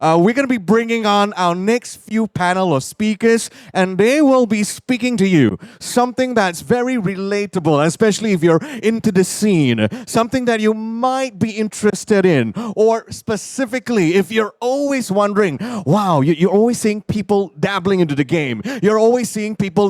We're going to be bringing on our next few panel of speakers, and they will be speaking to you something that's very relatable, especially if you're into the scene, something that you might be interested in, or specifically if you're always wondering, wow, you're always seeing people dabbling into the game. You're always seeing people,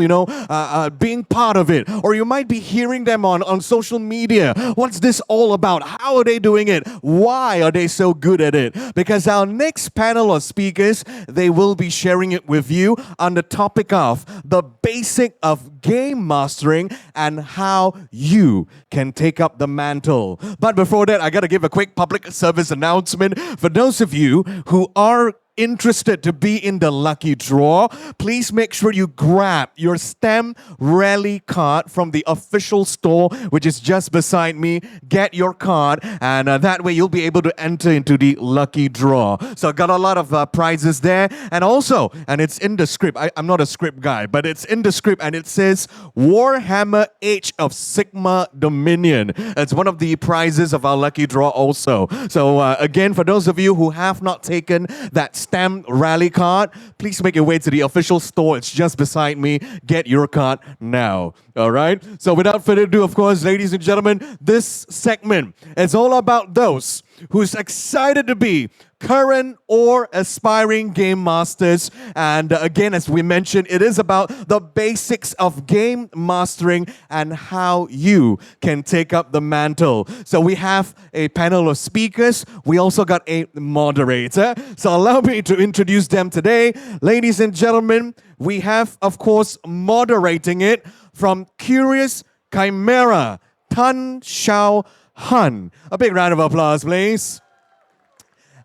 being part of it, or you might be hearing them on social media. What's this all about? How are they doing it? Why are they so good at it? Because our next panel of speakers, they will be sharing it with you on the topic of the basic of game mastering and how you can take up the mantle. But before that, I got to give a quick public service announcement for those of you who are interested to be in the lucky draw. Please make sure you grab your STEM rally card from the official store, which is just beside me. Get your card, and that way you'll be able to enter into the lucky draw. So I got a lot of prizes there, and also, and it's in the script. I'm not a script guy, but it's in the script, and it says Warhammer Age of Sigmar Dominion. It's one of the prizes of our lucky draw also. So again, for those of you who have not taken that stamp rally card, please make your way to the official store. It's just beside me. Get your card now. All right? So without further ado, of course, ladies and gentlemen, this segment is all about those who's excited to be current or aspiring game masters. And again, as we mentioned, it is about the basics of game mastering and how you can take up the mantle. So we have a panel of speakers. We also got a moderator. So allow me to introduce them today. Ladies and gentlemen, we have, of course, moderating it from Curious Chimera, Tan Xiao Han. A big round of applause, please.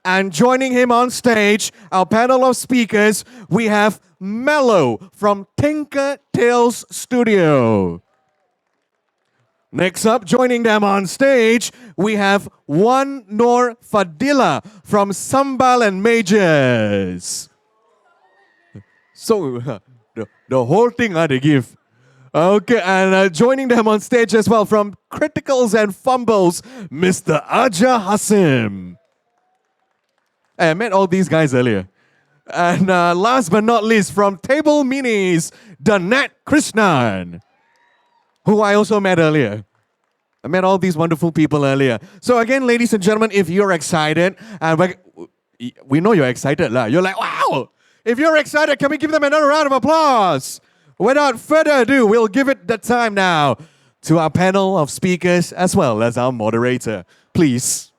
And joining him on stage, our panel of speakers, we have Mello from Tinker Tales Studio. Next up, joining them on stage, we have Wan Nur Fadila from Sambal and Majors. So, the whole thing they give. Okay, and joining them on stage as well from Criticals and Fumbles, Mr. Aja Hasim. I met all these guys earlier. And last but not least, from Table Minis, Danette Krishnan, who I also met earlier. I met all these wonderful people earlier. So again, ladies and gentlemen, if you're excited, we know you're excited. You're like, wow! If you're excited, can we give them another round of applause? Without further ado, we'll give it the time now to our panel of speakers as well as our moderator. Please.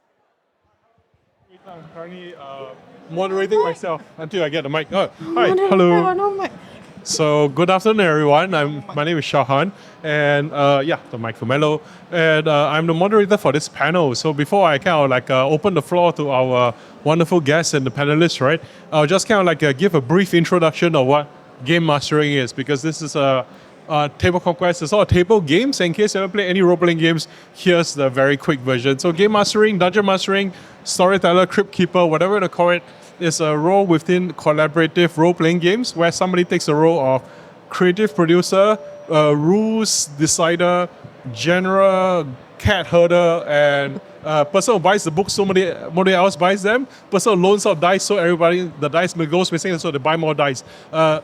I'm currently moderating myself until I get the mic. Oh, hi, hello. So good afternoon, everyone. My name is Shahan, and the mic for Mello, and I'm the moderator for this panel. So before I kind of open the floor to our wonderful guests and the panelists, right? I'll just kind of give a brief introduction of what game mastering is, because this is a table conquest. It's all table games. In case you ever play any role-playing games, here's the very quick version. So game mastering, dungeon mastering, storyteller, crypt keeper, whatever you want to call it, is a role within collaborative role-playing games where somebody takes the role of creative producer, rules decider, general, cat herder, and person who buys the book, somebody else buys them. Person who loans out dice, so the dice goes missing, so they buy more dice.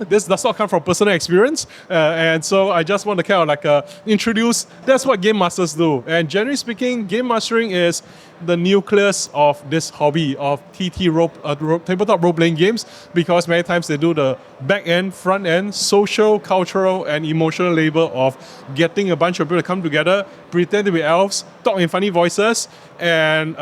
This does not come from personal experience, and so I just want to kind of introduce. That's what game masters do. And generally speaking, game mastering is the nucleus of this hobby of tabletop role-playing games, because many times they do the back end, front end, social, cultural, and emotional labor of getting a bunch of people to come together, pretend to be elves, talk in funny voices, and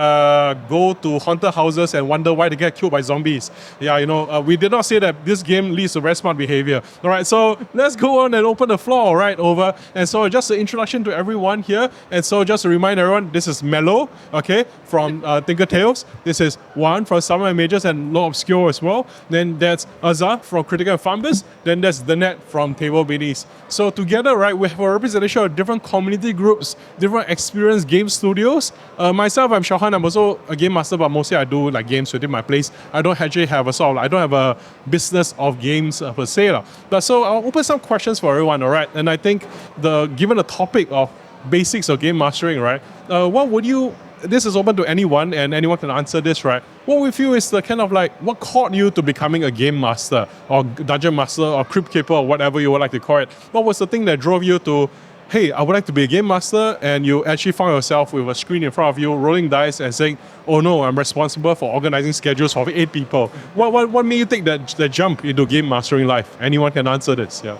go to haunted houses and wonder why they get killed by zombies. We did not say that this game leads to very smart behavior. All right, so let's go on and open the floor right over. And so just an introduction to everyone here. And so just to remind everyone, this is Mello, okay, from Tinker Tales. This is Juan from Summer and Majors and Law Obscure as well. Then that's Azza from Critical and Fumbles. Then there's Danette from Table Minis. So together, right, we have a representation of different community groups, different experienced game studios. Myself, I'm Shahan. I'm also a game master, but mostly I do games within my place. I don't actually have I don't have a business of games per se. But so I'll open some questions for everyone, all right? And I think given the topic of basics of game mastering, right? What would you this is open to anyone, and anyone can answer this, right? What we feel is the kind of like what caught you to becoming a game master or dungeon master or crypt keeper or whatever you would like to call it. What was the thing that drove you to, hey, I would like to be a game master, and you actually found yourself with a screen in front of you, rolling dice and saying, oh no, I'm responsible for organizing schedules for 8 people. What made you take that jump into game mastering life? Anyone can answer this, yeah.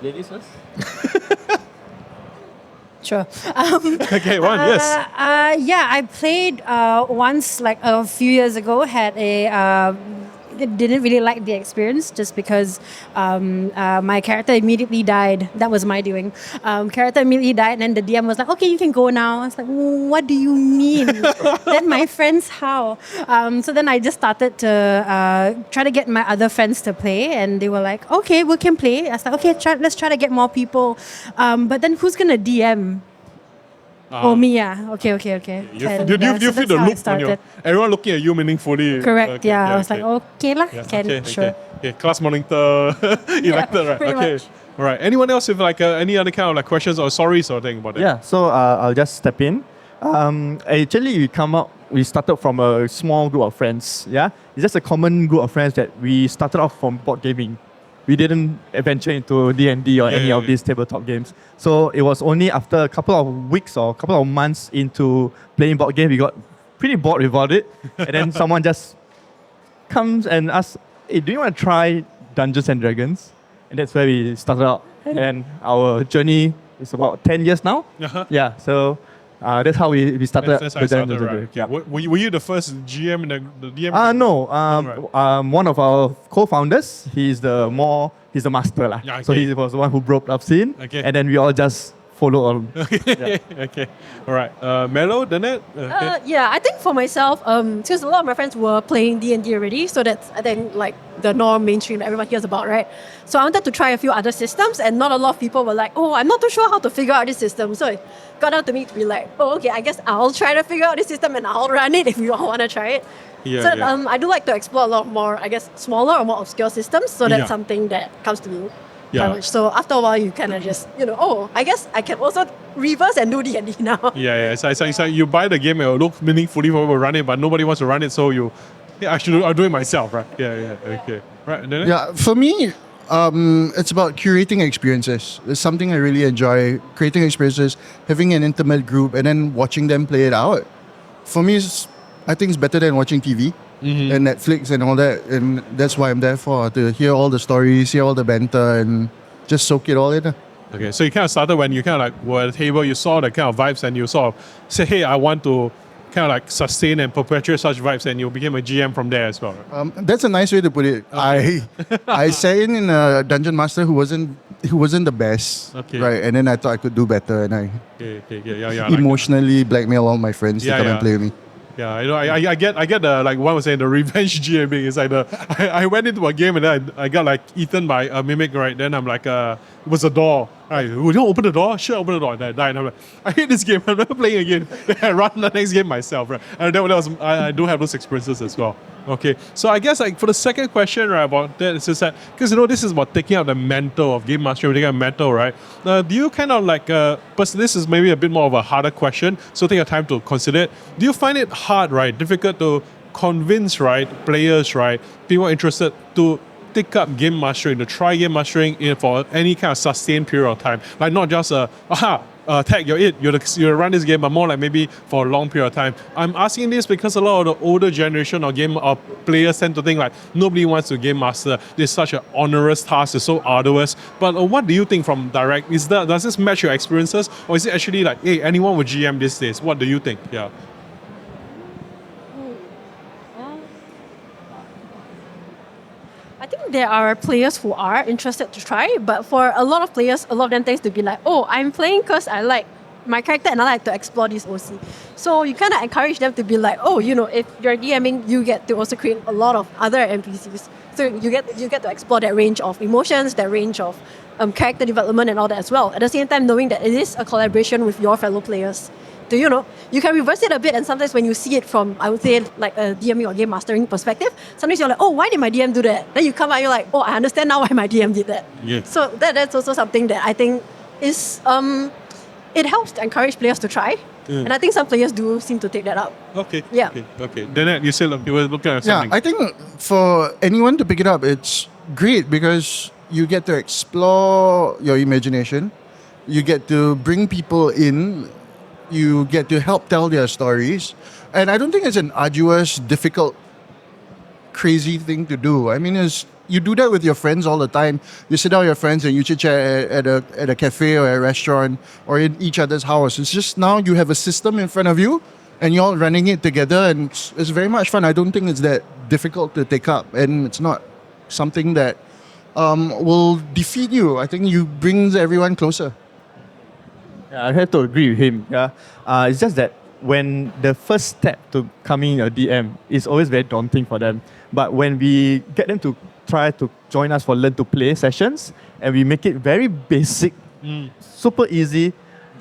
Ladies first? Sure. Okay, one, yes. Yeah, I played once, like a few years ago. Didn't really like the experience just because my character immediately died. That was my doing. Character immediately died, and then the DM was like, "Okay, you can go now." I was like, "What do you mean?" Then my friends, how? So then I just started to try to get my other friends to play, and they were like, "Okay, we can play." I was like, "Okay, let's try to get more people." But then who's gonna DM? Oh, me, yeah. Okay. You And, feel the that's how it look on started. everyone looking at you meaningfully. Correct, Okay, yeah. I was like, okay lah, Yeah, can, sure. Okay. Class monitor elected, right? pretty Okay. much. All right. Anyone else with like any other kind of like questions or sorries or thing about it? Yeah, so I'll just step in. Actually, we started from a small group of friends. Yeah, it's just a common group of friends that we started off from board gaming. We didn't venture into D&D or any of these tabletop games. So it was only after a couple of weeks or a couple of months into playing board game, we got pretty bored about it. And then someone just comes and asks, hey, do you want to try Dungeons and Dragons? And that's where we started out. And our journey is about 10 years now. Uh-huh. Yeah, so that's how we started. That's how you started, right? Yeah. Were you the first GM in the DM? No. Right. One of our co-founders, he's the master lah. Yeah, So okay. he was the one who broke up scene. Okay. And then we all just follow on. Okay. All right. Mello, Danette? Okay. Yeah, I think for myself, since a lot of my friends were playing D&D already, so that's, I think, like the norm mainstream that everyone hears about, right? So I wanted to try a few other systems, and not a lot of people were like, oh, I'm not too sure how to figure out this system. So it got down to me to be like, oh, okay, I guess I'll try to figure out this system and I'll run it if you all want to try it. I do like to explore a lot more, I guess, smaller or more obscure systems. So that's something that comes to me. Yeah. So after a while, you kind of just, oh, I guess I can also reverse and do D&D now. Yeah. It's like you buy the game and it will look meaningfully for people to run it, but nobody wants to run it, so I'll do it myself, right? Yeah. Okay. Right. Danette? Yeah, for me, it's about curating experiences. It's something I really enjoy, creating experiences, having an intimate group, and then watching them play it out. For me, I think it's better than watching TV and Netflix and all that. And that's why I'm there for, to hear all the stories, hear all the banter, and just soak it all in. Okay, so you kind of started when you kind of like were at the table, you saw the kind of vibes, and you sort of said, hey, I want to kind of like sustain and perpetuate such vibes, and you became a GM from there as well. Right? That's a nice way to put it. Okay. I sat in a dungeon master who wasn't the best, Okay. right? And then I thought I could do better, and I Yeah. emotionally blackmail all my friends to come and play with me. Yeah, I know. I get the, like one was saying, the revenge GMing. It's like I went into a game and then I got like eaten by a mimic, right? Then I'm like, it was a door. Right, would you open the door? Sure, open the door. And I died. And I'm like, I hate this game. I'm never playing again. Then I run the next game myself, right? And that was I do have those experiences as well. Okay, so I guess like for the second question, right, about that, it's just that because this is about taking out the mantle of game mastery, taking out mantle, right? Do you kind of like, this is maybe a bit more of a harder question, so take your time to consider it. Do you find it hard, right, difficult to convince, right, players, right, people interested to take up game mastering, to try game mastering for any kind of sustained period of time, like not just tag, you're run this game, but more like maybe for a long period of time. I'm asking this because a lot of the older generation of players tend to think like nobody wants to game master. It's such an onerous task. It's so arduous. But what do you think from direct? Does this match your experiences, or is it actually like, hey, anyone with GM these days? What do you think? Yeah. I think there are players who are interested to try, but for a lot of players, a lot of them tends to be like, oh, I'm playing because I like my character and I like to explore this OC. So you kind of encourage them to be like, oh, if you're DMing, you get to also create a lot of other NPCs. So you get to explore that range of emotions, that range of character development and all that as well. At the same time, knowing that it is a collaboration with your fellow players. So, you can reverse it a bit, and sometimes when you see it from, I would say, like a DMing or game mastering perspective, sometimes you're like, oh, why did my DM do that? Then you come out, you're like, oh, I understand now why my DM did that. Yeah. So that's also something that I think is, it helps to encourage players to try. And I think some players do seem to take that up. Okay. Yeah. Okay. Then you said you were looking at Yeah, something. I think for anyone to pick it up, it's great because you get to explore your imagination. You get to bring people in. You get to help tell their stories. And I don't think it's an arduous, difficult, crazy thing to do. I mean, you do that with your friends all the time. You sit down with your friends and you chit chat at a cafe or a restaurant or in each other's house. It's just now you have a system in front of you and you're all running it together, and it's very much fun. I don't think it's that difficult to take up, and it's not something that will defeat you. I think you brings everyone closer. Yeah, I have to agree with him. Yeah, it's just that when the first step to becoming a DM is always very daunting for them. But when we get them to try to join us for learn to play sessions, and we make it very basic, super easy,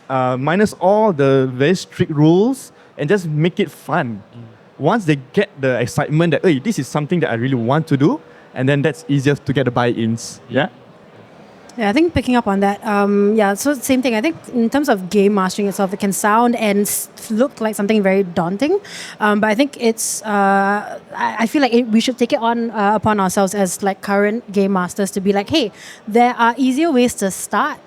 minus all the very strict rules, and just make it fun. Once they get the excitement that, hey, this is something that I really want to do, and then that's easier to get the buy-ins. Yeah. Yeah, I think picking up on that, so same thing. I think in terms of game mastering itself, it can sound and look like something very daunting, but I think it's, I feel like we should take it on upon ourselves as like current game masters to be like, hey, there are easier ways to start.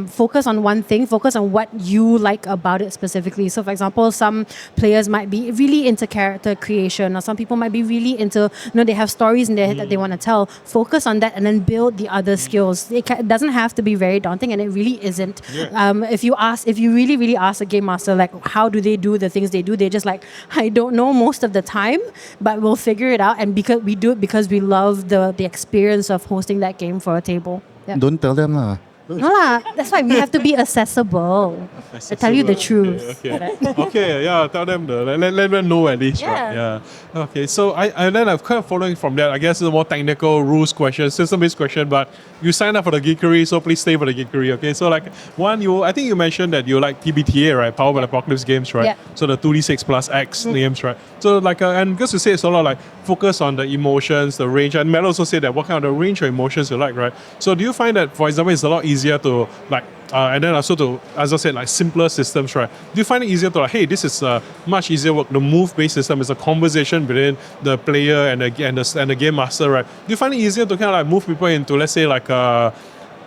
Focus on one thing, focus on what you like about it specifically. So for example, some players might be really into character creation, or some people might be really into, they have stories in their head that they want to tell. Focus on that and then build the other skills. It doesn't have to be very daunting, and it really isn't. If you really ask a game master, like, how do they do the things they do, they're just like, I don't know most of the time, but we'll figure it out. And because we do it because we love the experience of hosting that game for a table. Yeah. Don't tell them lah. No lah, that's why we have to be accessible. I tell you the truth. Okay, yeah, tell them let them know at least, right? Yeah. Okay, so and then I've kind of following from that, I guess it's a more technical rules question, system-based question, but you signed up for the geekery, so please stay for the geekery, okay? So like I think you mentioned that you like PBTA, right? Power by Apocalypse games, right? Yeah. So the 2d6 plus X games, right? So like, and because you say it's a lot like focus on the emotions, the range, and Mel also said that what kind of the range of emotions you like, right? So do you find that, for example, it's a lot easier to like, and then also to, as I said, like simpler systems, right? Do you find it easier to like, hey, this is much easier work. The move-based system is a conversation between the player and the game master, right? Do you find it easier to kind of like move people into, let's say, like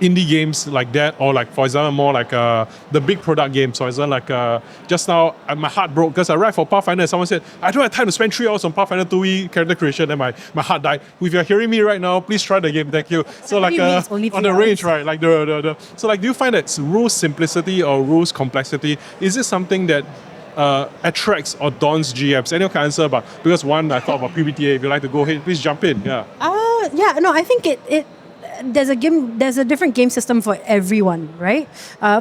indie games like that, or like, for example, more like the big product games? So it's like just now my heart broke because I read for Pathfinder and someone said, I don't have time to spend 3 hours on Pathfinder 2e character creation, and my heart died. If you're hearing me right now, please try the game, thank you. So like on the range, right? Like so like, do you find that rules simplicity or rules complexity, is it something that attracts or daunts GMs? Anyone can answer, but because one, I thought about PBTA. If you like to go ahead, please jump in. Yeah. I think it there's a different game system for everyone, right?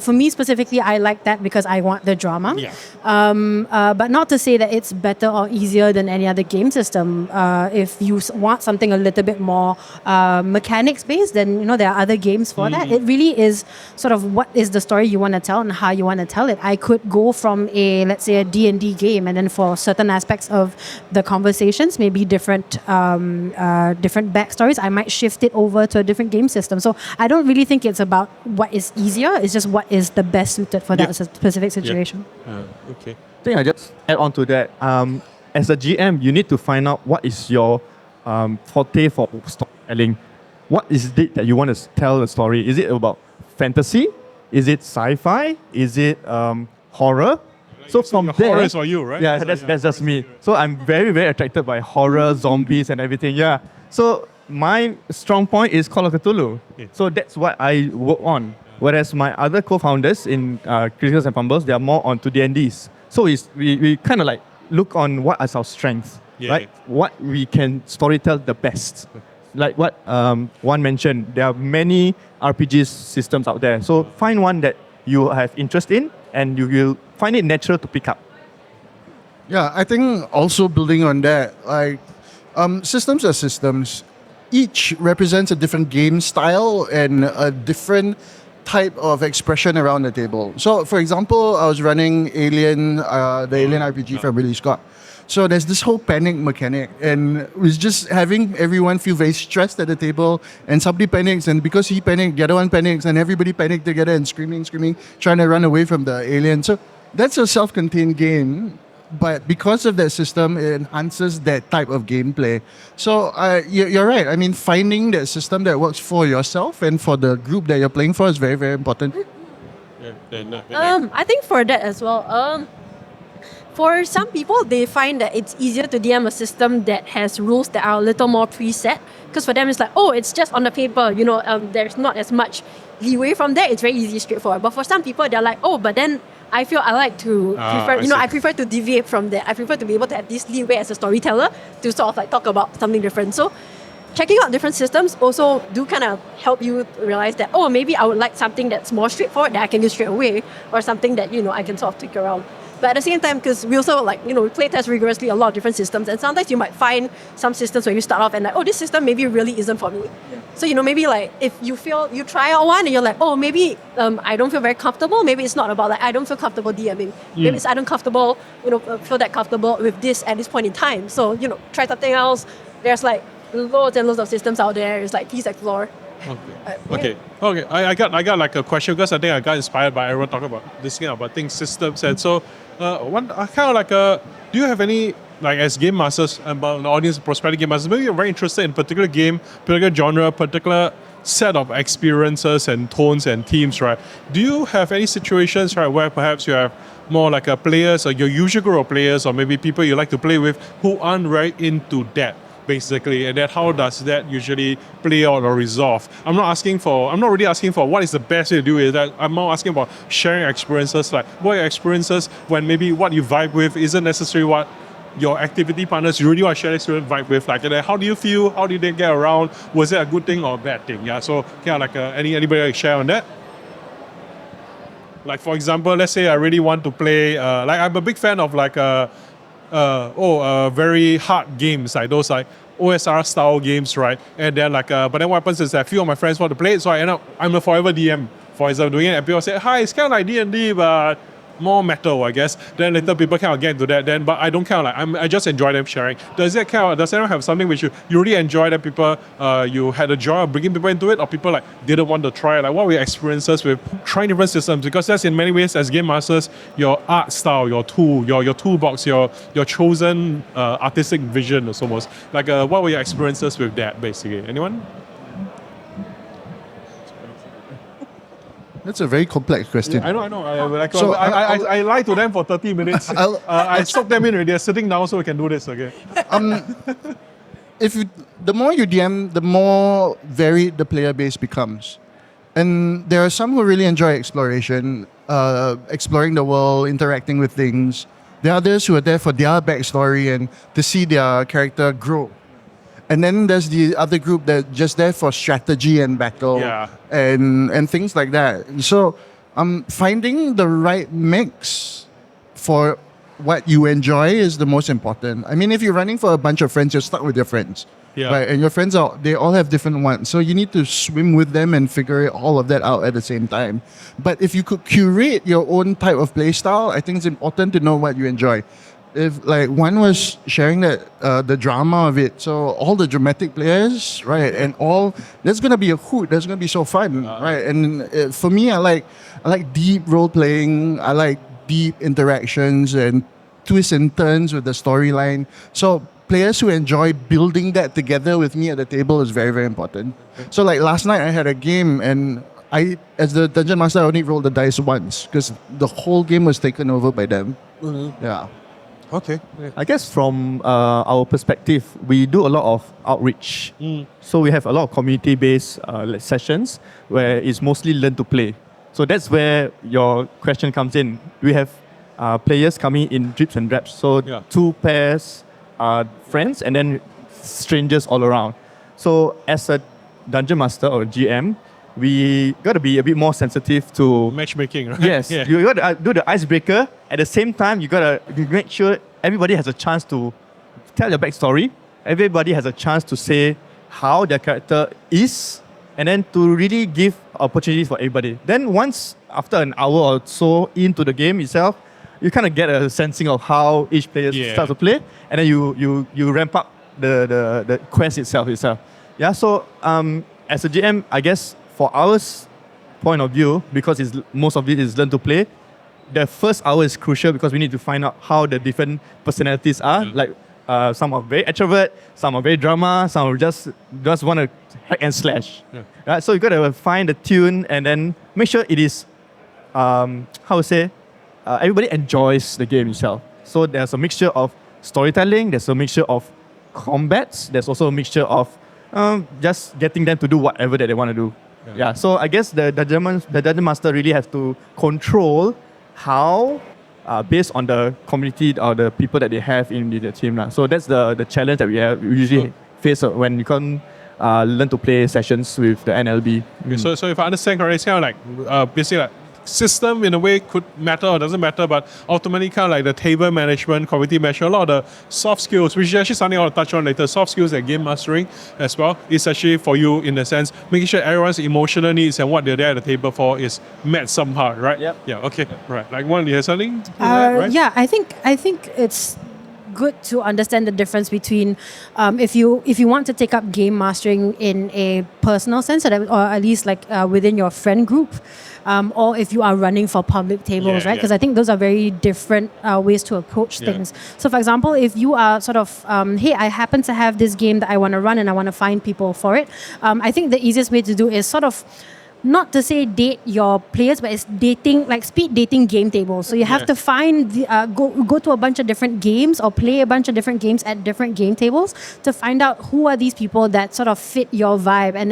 For me specifically, I like that because I want the drama. Yeah. But not to say that it's better or easier than any other game system. If you want something a little bit more mechanics based, then there are other games for that. It really is sort of what is the story you want to tell and how you want to tell it. I could go from let's say a D&D game, and then for certain aspects of the conversations, maybe different backstories, I might shift it over to a different game system. So I don't really think it's about what is easier, it's just what is the best suited for that specific situation. Okay. I think I just add on to that. As a GM, you need to find out what is your forte for storytelling. What is it that you want to tell a story? Is it about fantasy? Is it sci-fi? Is it horror? So from there, horror is for you, right? Yeah, that's just me. So I'm very, very attracted by horror, zombies, and everything. Yeah. So my strong point is Call of Cthulhu. So that's what I work on. Whereas my other co-founders in Criticals and Fumbles, they are more onto D&Ds. So we kind of like look on what is our strengths, right? What we can storytell the best. Like what Juan mentioned, there are many RPG systems out there. So find one that you have interest in, and you will find it natural to pick up. Yeah, I think also building on that, like systems are systems. Each represents a different game style and a different type of expression around the table. So, for example, I was running Alien, the Alien RPG from Ridley Scott. So there's this whole panic mechanic, and it was just having everyone feel very stressed at the table, and somebody panics, and because he panicked, the other one panics, and everybody panicked together and screaming, trying to run away from the alien. So that's a self-contained game, but because of that system, it enhances that type of gameplay. So you're right. I mean, finding that system that works for yourself and for the group that you're playing for is very, very important. I think for that as well. For some people, they find that it's easier to DM a system that has rules that are a little more preset. Because for them, it's like, oh, it's just on the paper. There's not as much leeway from there. It's very easy, straightforward. But for some people, they're like, oh, but then I feel I like to prefer. I prefer to deviate from that. I prefer to be able to have this leeway as a storyteller to sort of like talk about something different. So checking out different systems also do kind of help you realize that, oh, maybe I would like something that's more straightforward that I can do straight away, or something that, I can sort of tweak around. But at the same time, because we also we play test rigorously a lot of different systems, and sometimes you might find some systems where you start off and like, oh, this system maybe really isn't for me. Yeah. So, maybe like if you feel you try out one and you're like, oh, maybe I don't feel very comfortable. Maybe it's not about like I don't feel comfortable DMing. Maybe it's I don't comfortable, feel that comfortable with this at this point in time. So, try something else. There's like loads and loads of systems out there. It's like please explore. Okay. I got like a question because I think I got inspired by everyone talking about this thing about things, systems, and so one I kind of like do you have any like as game masters and an audience prospective game masters, maybe you're very interested in particular game, particular genre, particular set of experiences and tones and themes, right? Do you have any situations, right, where perhaps you have more like a players or your usual group of players or maybe people you like to play with who aren't very into that? Basically, and then how does that usually play out or resolve? I'm not really asking for what is the best way to do it. I'm more asking about sharing experiences, like what are your experiences when maybe what you vibe with isn't necessarily what your activity partners you really want to share experience vibe with. Like, and then how do you feel? How did they get around? Was it a good thing or a bad thing? Yeah. So kind of like anybody like share on that? Like for example, let's say I really want to play. Like I'm a big fan of like very hard games, like those like OSR style games, right? And then like, but then what happens is that a few of my friends want to play it, so I'm a forever DM. For example, doing it, and people say, "Hi, it's kind of like D&D, but more metal, I guess." Then later people kind of get into that. Then, but I don't kind of like I just enjoy them sharing. Does anyone have something which you really enjoy that people you had a joy of bringing people into it, or people like didn't want to try? Like, what were your experiences with trying different systems? Because that's in many ways as game masters, your art style, your tool, your toolbox, your chosen artistic vision, or almost like what were your experiences with that? Basically, anyone? That's a very complex question. I know. I lied to them for 30 minutes. I soaked them in already. They're sitting down so we can do this, okay? The more you DM, the more varied the player base becomes. And there are some who really enjoy exploration, exploring the world, interacting with things. There are others who are there for their backstory and to see their character grow. And then there's the other group that's just there for strategy and battle and things like that. So finding the right mix for what you enjoy is the most important. I mean, if you're running for a bunch of friends, you're stuck with your friends. Yeah. Right? And your friends, they all have different ones. So you need to swim with them and figure all of that out at the same time. But if you could curate your own type of play style, I think it's important to know what you enjoy. If like one was sharing that the drama of it, so all the dramatic players, right, and all that's gonna be a hoot. That's gonna be so fun, right? And for me, I like deep role playing. I like deep interactions and twists and turns with the storyline. So players who enjoy building that together with me at the table is very, very important. So like last night, I had a game and I, as the dungeon master, I only rolled the dice once because the whole game was taken over by them. Mm-hmm. Yeah. Okay. Yeah. I guess from our perspective, we do a lot of outreach. So we have a lot of community-based sessions where it's mostly learn to play. So that's where your question comes in. We have players coming in drips and drabs. So 2 pairs are friends and then strangers all around. So as a dungeon master or GM, we got to be a bit more sensitive to matchmaking, right? Yes, you got to do the icebreaker. At the same time, you got to make sure everybody has a chance to tell their backstory. Everybody has a chance to say how their character is, and then to really give opportunities for everybody. Then once after an hour or so into the game itself, you kind of get a sensing of how each player starts to play, and then you ramp up the quest itself. Yeah. So as a GM, I guess for our point of view, because most of it is learn to play, the first hour is crucial because we need to find out how the different personalities are. Like some are very extrovert, some are very drama, some are just want to hack and slash. Right? So you got to find the tune and then make sure it is, everybody enjoys the game itself. So there's a mixture of storytelling, there's a mixture of combats, there's also a mixture of just getting them to do whatever that they want to do. Yeah. So I guess the dungeon master really has to control how, based on the community or the people that they have in the team. So that's the challenge that we usually face when you can learn to play sessions with the NLB. Okay, so if I understand correctly, it's kind of like basically like system in a way could matter or doesn't matter, but ultimately kind of like the table management, community management, a lot of the soft skills, which is actually something I want to touch on later, soft skills and game mastering as well, is actually for you in the sense, making sure everyone's emotional needs and what they're there at the table for is met somehow, right? Yep. Yeah, okay, right. Like one, you have something? Right? Yeah, I think it's good to understand the difference between if you want to take up game mastering in a personal sense, or at least like within your friend group, or if you are running for public tables, right? Because I think those are very different ways to approach things. So, for example, if you are sort of, hey, I happen to have this game that I want to run and I want to find people for it, I think the easiest way to do is sort of not to say date your players, but it's dating, like speed dating game tables. So you have to find go to a bunch of different games or play a bunch of different games at different game tables to find out who are these people that sort of fit your vibe, and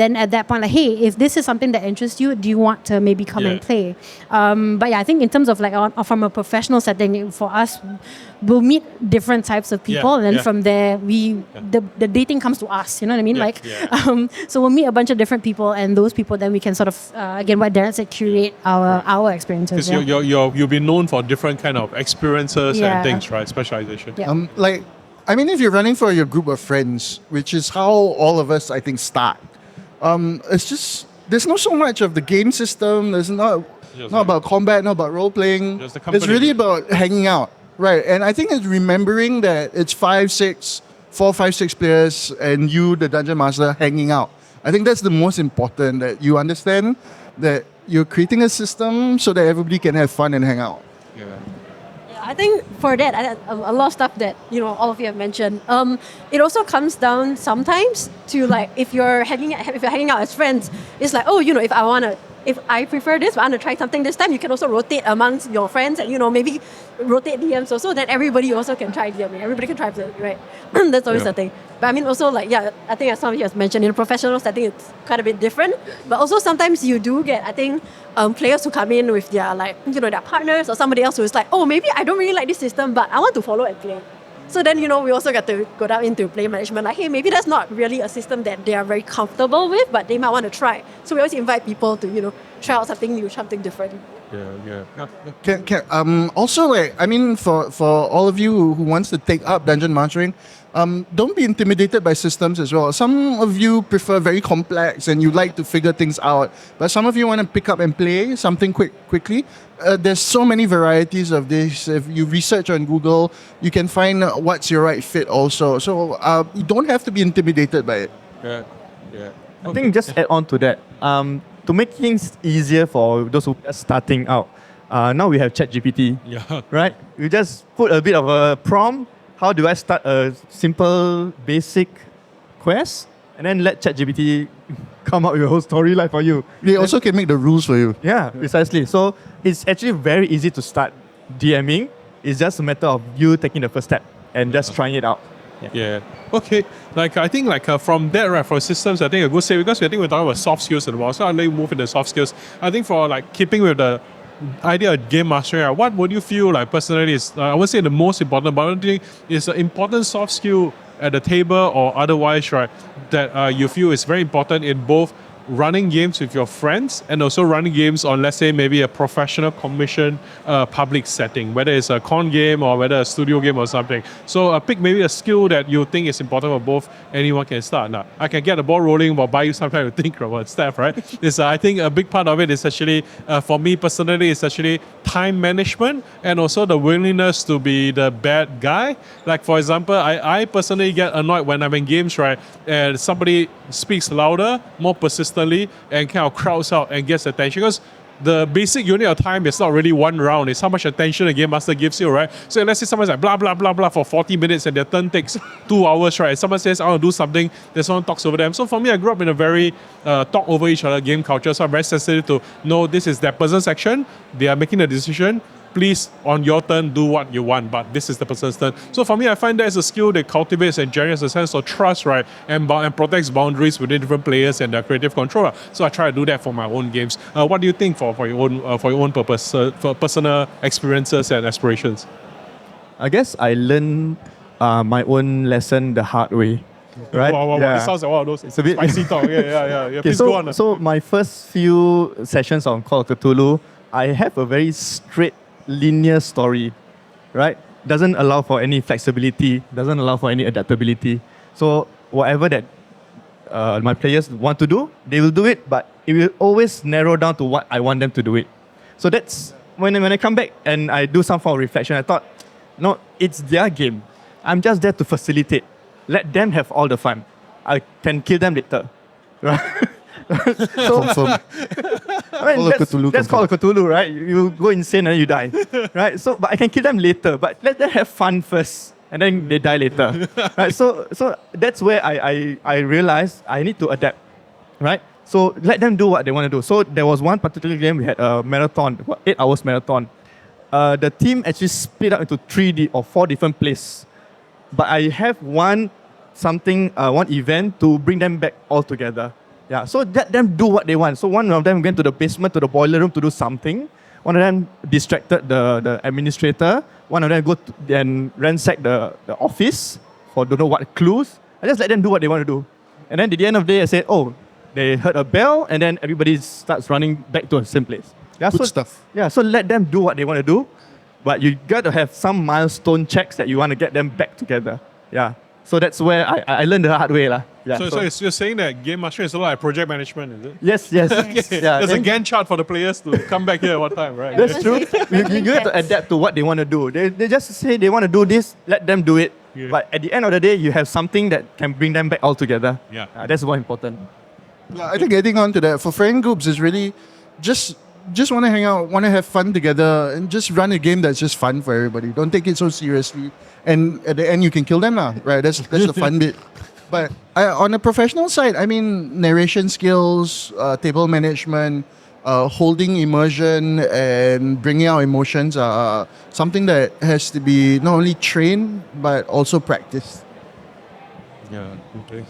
then at that point, like, hey, if this is something that interests you, do you want to maybe come and play? But yeah, I think in terms of like from a professional setting, for us, we'll meet different types of people, and then from there the dating comes to us. You know what I mean? So we'll meet a bunch of different people, and those people then we can sort of again what Darren said, curate our experiences. Because you'll be known for different kind of experiences and things, right? Specialization. If you're running for your group of friends, which is how all of us I think start, it's just there's not so much of the game system. There's not about combat, not about role playing. It's really about hanging out. Right, and I think it's remembering that it's 4, 5, 6 players and you, the dungeon master, hanging out. I think that's the most important, that you understand that you're creating a system so that everybody can have fun and hang out. I think for that, a lot of stuff that all of you have mentioned. It also comes down sometimes to like if you're hanging out as friends, it's like, if I prefer this, but I want to try something this time, you can also rotate amongst your friends and, maybe rotate DMs also, that everybody also can try DMing. Everybody can try it, right? That's always the thing. But I mean, also I think as some of you have mentioned, in a professional setting, it's quite a bit different. But also sometimes you do get, I think, players who come in with their, their partners or somebody else who is like, oh, maybe I don't really like this system, but I want to follow and play. So then, we also got to go down into play management. Like, hey, maybe that's not really a system that they are very comfortable with, but they might want to try. So we always invite people to, try out something new, something different. For all of you who wants to take up dungeon mastering, don't be intimidated by systems as well. Some of you prefer very complex and you like to figure things out, but some of you want to pick up and play something quickly. There's so many varieties of this. If you research on Google, you can find what's your right fit also. So you don't have to be intimidated by it. I think just add on to that. To make things easier for those who are starting out, now we have ChatGPT. Right? You just put a bit of a prompt. How do I start a simple, basic quest? And then let ChatGPT come up with a whole storyline for you. They also can make the rules for you. Yeah, precisely. So it's actually very easy to start DMing. It's just a matter of you taking the first step and just trying it out. Okay. I think from that, right, for systems, I think a good say, because I think we're talking about soft skills in a while, so I'll let you move into soft skills. I think for keeping with the idea of game mastering, what would you feel like personally is, I won't say the most important, but I think is an important soft skill at the table or otherwise, right, that you feel is very important in both running games with your friends and also running games on, let's say, maybe a professional commission public setting, whether it's a con game or whether a studio game or something. So pick maybe a skill that you think is important for both. Anyone can start. Now, I can get the ball rolling but buy you some time to think about stuff, right? I think a big part of it is actually, for me personally, is actually time management and also the willingness to be the bad guy. Like, for example, I personally get annoyed when I'm in games, right, and somebody speaks louder, more persistently, and kind of crowds out and gets attention. Because the basic unit of time is not really one round. It's how much attention a game master gives you, right? So let's say someone's like blah blah blah blah for 40 minutes and their turn takes 2 hours, right? And someone says I want to do something, then someone talks over them. So for me, I grew up in a very talk over each other game culture. So I'm very sensitive to know this is that person's action. They are making a decision. Please, on your turn, do what you want, but this is the person's turn. So for me, I find that is a skill that cultivates and generates a sense of trust, right? And protects boundaries within different players and their creative control. So I try to do that for my own games. What do you think for your own purpose, for personal experiences and aspirations? I guess I learned my own lesson the hard way. Right? Wow. Yeah. It sounds like one of those It's a bit- spicy talk. Yeah. Okay, Please go on. so my first few sessions on Call of Cthulhu, I have a very straight, linear story, right? Doesn't allow for any flexibility, doesn't allow for any adaptability. So whatever that my players want to do, they will do it, but it will always narrow down to what I want them to do it. So that's when I come back and I do some form of reflection, I thought, no, it's their game. I'm just there to facilitate. Let them have all the fun. I can kill them later. Right? So, Confirm. I mean, Call of Cthulhu that's Call of Cthulhu, right? You go insane and you die, right? So, but I can kill them later. But let them have fun first, and then they die later, right? So that's where I realized I need to adapt, right? So let them do what they want to do. So there was one particular game we had a marathon, 8 hours marathon. The team actually split up into 3 or 4 different places, but I have one event to bring them back all together. Yeah, so let them do what they want. So one of them went to the basement, to the boiler room to do something. One of them distracted the administrator. One of them and ransacked the office for don't know what clues. I just let them do what they want to do. And then at the end of the day, I said, oh, they heard a bell, and then everybody starts running back to the same place. Yeah, Good stuff. Yeah, so let them do what they want to do, but you got to have some milestone checks that you want to get them back together. Yeah. So that's where I learned the hard way. Yeah, So you're saying that game mastering is a lot like project management, is it? Yes. Yeah, There's a and Gantt chart for the players to come back here at one time, right? that's true. You have to adapt to what they want to do. They just say they want to do this, let them do it. Yeah. But at the end of the day, you have something that can bring them back all together. Yeah. That's more important. Yeah, I think adding on to that, for friend groups is really just want to hang out, want to have fun together, and just run a game that's just fun for everybody. Don't take it so seriously. And at the end, you can kill them now, right? That's the fun bit. But on a professional side, I mean, narration skills, table management, holding immersion, and bringing out emotions are something that has to be not only trained but also practiced. Yeah. Okay.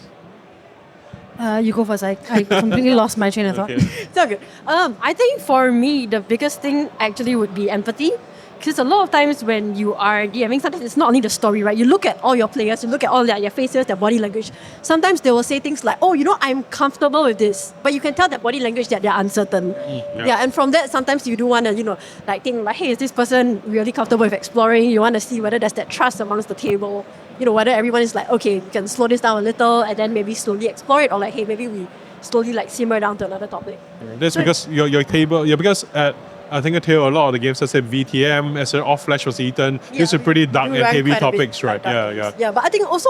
You go first. I completely lost my train of thought. Okay. It's all good. I think for me, the biggest thing actually would be empathy. Because a lot of times when you are DMing, sometimes it's not only the story, right? You look at all your players, you look at all their faces, their body language. Sometimes they will say things like, oh, I'm comfortable with this. But you can tell that body language that they're uncertain. Yeah, and from that, sometimes you do want to, think like, hey, is this person really comfortable with exploring? You want to see whether there's that trust amongst the table. Whether everyone is like, okay, we can slow this down a little and then maybe slowly explore it, or like, hey, maybe we slowly simmer down to another topic. That's because your table, because at I think a lot of the games that say VTM, as all flesh was eaten, these are pretty dark we and run heavy quite a bit topics, right? dark Yeah. games. Yeah, but I think also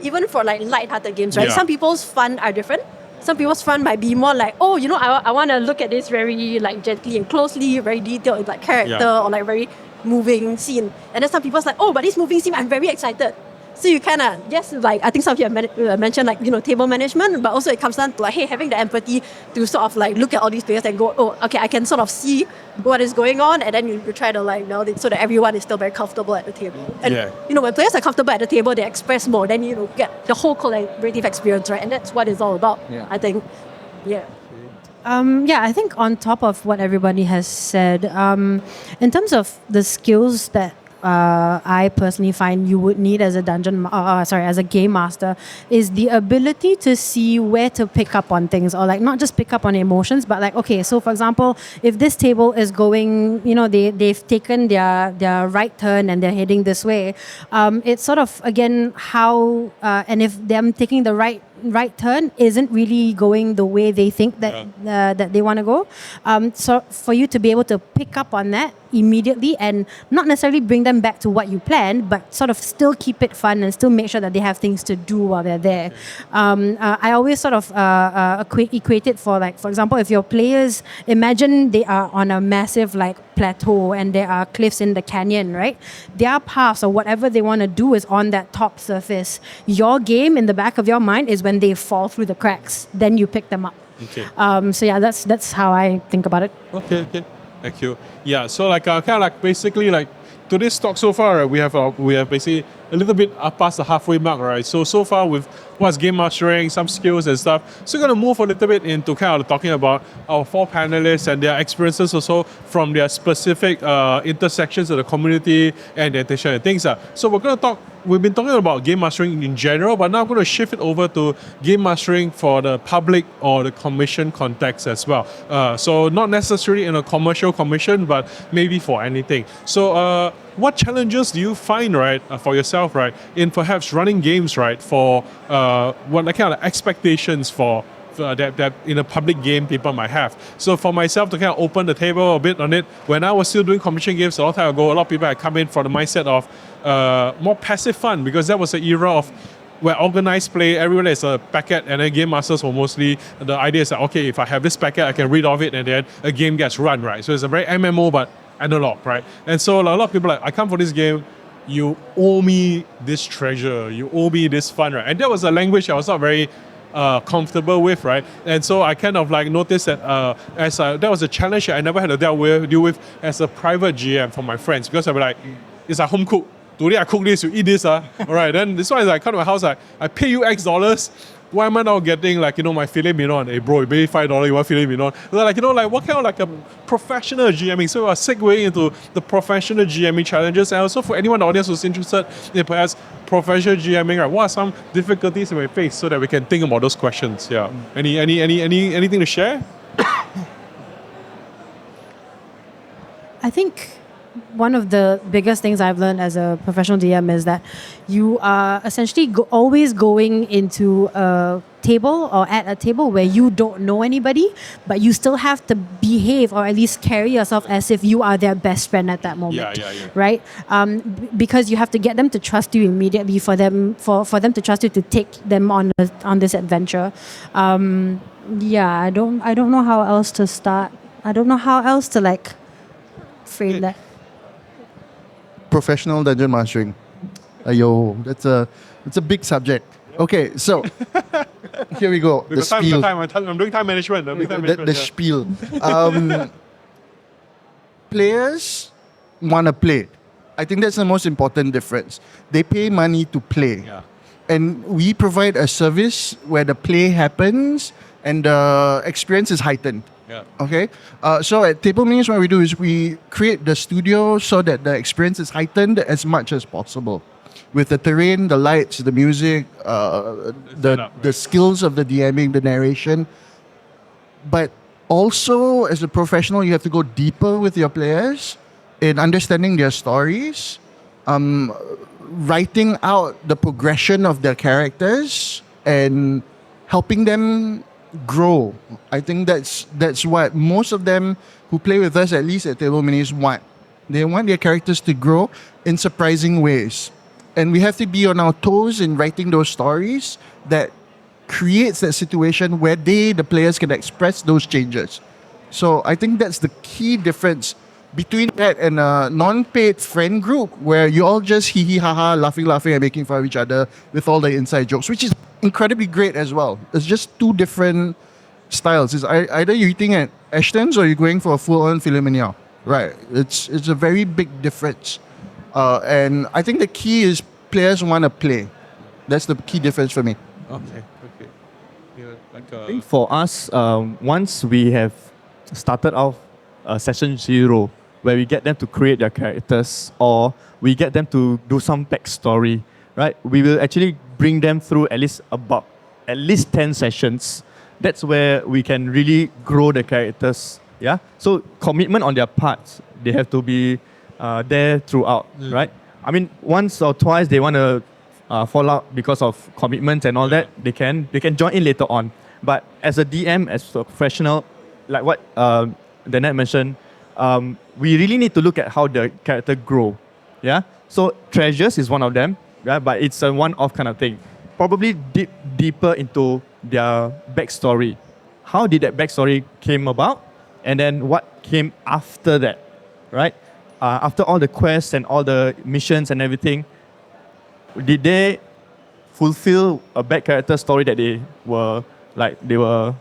even for light-hearted games, right? Yeah. Some people's fun are different. Some people's fun might be more like, oh, I want to look at this very gently and closely, very detailed character, or very moving scene. And then some people's like, oh, but this moving scene, I'm very excited. So you kind of, yes, I think some of you have mentioned table management, but also it comes down to hey, having the empathy to sort of look at all these players and go, oh, okay, I can sort of see what is going on, and then you try to nail it so that everyone is still very comfortable at the table. And when players are comfortable at the table, they express more. Then get the whole collaborative experience, right? And that's what it's all about. Yeah. I think. Yeah. I think on top of what everybody has said, in terms of the skills that I personally find you would need as a as a game master is the ability to see where to pick up on things, or not just pick up on emotions, but okay, so for example, if this table is going, they've taken their right turn and they're heading this way, it's sort of again how and if them taking the right right turn isn't really going the way they think that they want to go. So for you to be able to pick up on that immediately and not necessarily bring them back to what you planned, but sort of still keep it fun and still make sure that they have things to do while they're there. I always sort of equate it for, like, for example, if your players, imagine they are on a massive like plateau and there are cliffs in the canyon, right? Their paths or whatever they want to do is on that top surface. Your game in the back of your mind is when they fall through the cracks, then you pick them up. Okay. So yeah, that's how I think about it. Okay. Thank you. Yeah. So like kind of like basically like today's talk so far, right, we have basically a little bit past the halfway mark, right? So far with what's game mastering, some skills and stuff. So we're gonna move a little bit into kind of talking about our 4 panelists and their experiences also from their specific intersections of the community and the attention and things. So we've been talking about game mastering in general, but now I'm going to shift it over to game mastering for the public or the commission context as well. So not necessarily in a commercial commission, but maybe for anything. So what challenges do you find, right, for yourself, right, in perhaps running games, right, for what kind of expectations for that in a public game people might have. So for myself to kind of open the table a bit on it, when I was still doing commission games a long time ago, a lot of people had come in from the mindset of more passive fun, because that was the era of where organized play, everyone is a packet, and then game masters were mostly, the idea is that, okay, if I have this packet, I can read off it and then a game gets run, right? So it's a very MMO but analog, right? And so a lot of people are like, I come for this game, you owe me this treasure, you owe me this fun, right? And that was a language I was not very comfortable with, right? And so I kind of like noticed that that was a challenge that I never had to deal with as a private GM for my friends, because I'd be like, it's a home cook. Today I cook this, you eat this, all right. Then this one is like, come to my house, like, I pay you X dollars. Why am I now getting like, my filet mignon? Hey bro, you pay $5, you want filet mignon? Like, like what kind of like a professional GMing? So I segue into the professional GMing challenges, and also for anyone in the audience who's interested in perhaps professional GMing, right? What are some difficulties we face so that we can think about those questions? Yeah. Anything to share? I think one of the biggest things I've learned as a professional DM is that you are essentially always going into a table or at a table where you don't know anybody, but you still have to behave or at least carry yourself as if you are their best friend at that moment. Yeah. Right? Because you have to get them to trust you immediately for them to trust you to take them on this adventure. I don't know how else to start. I don't know how else to like frame that. Professional dungeon mastering. That's a big subject. Okay, so here we go. The spiel. I'm doing time management. The spiel. Players want to play. I think that's the most important difference. They pay money to play. Yeah. And we provide a service where the play happens and the experience is heightened. Yeah. Okay. So at Table Minis, what we do is we create the studio so that the experience is heightened as much as possible, with the terrain, the lights, the music, the skills of the DMing, the narration. But also, as a professional, you have to go deeper with your players in understanding their stories, writing out the progression of their characters, and helping them grow. I think that's what most of them who play with us, at least at Table Minis, want. They want their characters to grow in surprising ways. And we have to be on our toes in writing those stories that creates that situation where the players can express those changes. So I think that's the key difference between that and a non-paid friend group where you all just hee ha ha, laughing and making fun of each other with all the inside jokes, which is incredibly great as well. It's just two different styles. It's either you're eating at Ashton's or you're going for a full-on filet mignon. Right. It's a very big difference. And I think the key is players want to play. That's the key difference for me. Okay. I think for us, once we have started off session 0, where we get them to create their characters or we get them to do some backstory, right? We will actually bring them through at least 10 sessions. That's where we can really grow the characters. Yeah. So commitment on their part, they have to be there throughout, right? I mean, once or twice they want to fall out because of commitments and all that, they can join in later on. But as a DM, as a professional, like what Danette mentioned, we really need to look at how the character grow. Yeah. So treasures is one of them. Yeah, but it's a one-off kind of thing. Probably deeper into their backstory. How did that backstory came about, and then what came after that, right? After all the quests and all the missions and everything, did they fulfill a back character story that they were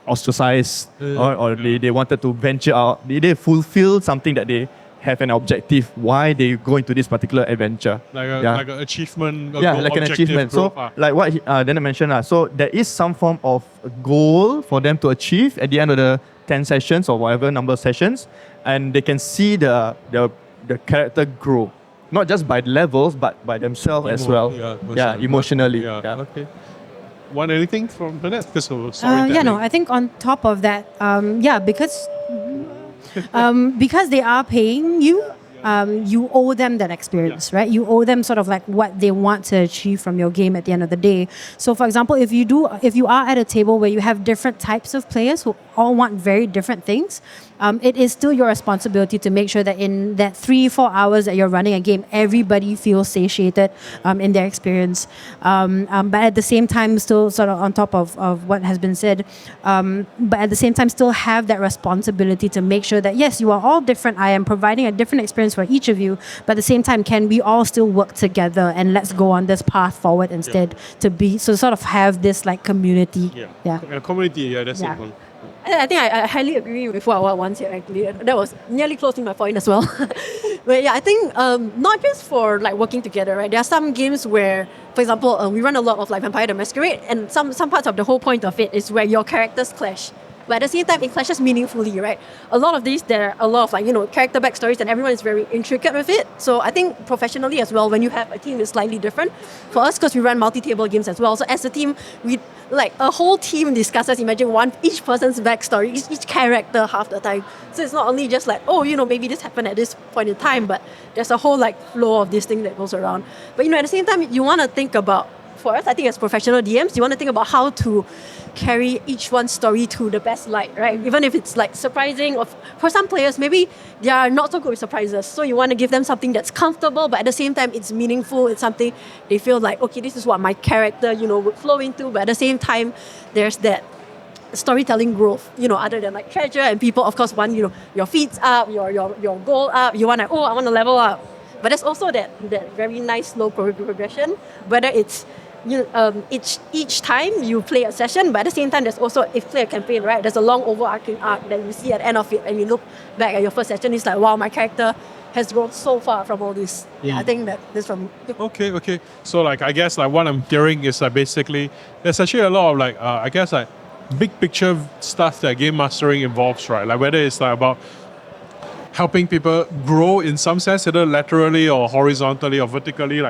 ostracized or they wanted to venture out? Did they fulfill something that they have an objective why they go into this particular adventure? Like an achievement. Like an achievement. Growth, so like what Dana mentioned, so there is some form of goal for them to achieve at the end of the 10 sessions or whatever number of sessions, and they can see the character grow, not just by levels but by themselves as well. Emotionally. Okay. Want anything from the net? Because I think on top of that, because they are paying you, you owe them that experience, right? You owe them sort of like what they want to achieve from your game at the end of the day. So, for example, if you are at a table where you have different types of players who all want very different things, it is still your responsibility to make sure that in that 3-4 hours that you're running a game, everybody feels satiated in their experience. But at the same time, still sort of on top of what has been said, but at the same time, still have that responsibility to make sure that, yes, you are all different. I am providing a different experience for each of you, but at the same time, can we all still work together and let's go on this path forward instead to sort of have this like community. A community, that's it. I think I highly agree with what Wan said, actually. That was nearly closing my point as well. But I think not just for like working together, right? There are some games where, for example, we run a lot of like Vampire the Masquerade, and some parts of the whole point of it is where your characters clash. But at the same time, it clashes meaningfully, right? A lot of these, there are a lot of character backstories, and everyone is very intricate with it. So I think professionally as well, when you have a team, it's slightly different. For us, because we run multi-table games as well. So as a team, we a whole team discusses, imagine each person's backstory, each character half the time. So it's not only just like, maybe this happened at this point in time, but there's a whole flow of this thing that goes around. But at the same time, you want to think about, for us, I think as professional DMs, you want to think about how to carry each one's story to the best light, right? Even if it's surprising, or for some players, maybe they are not so good with surprises. So you want to give them something that's comfortable, but at the same time, it's meaningful. It's something they feel like, okay, this is what my character, would flow into. But at the same time, there's that storytelling growth, other than treasure, and people, of course, want, your feats up, your goal up. You want to, I want to level up. But there's also that very nice slow progression, whether it's each time you play a session, but at the same time, there's also, if play a campaign, right? There's a long overarching arc that you see at the end of it, and you look back at your first session, it's like, wow, my character has grown so far from all this. I think that this from. Okay. So I guess what I'm hearing is basically there's actually a lot of big picture stuff that game mastering involves, right? Whether it's about helping people grow in some sense, either laterally or horizontally or vertically,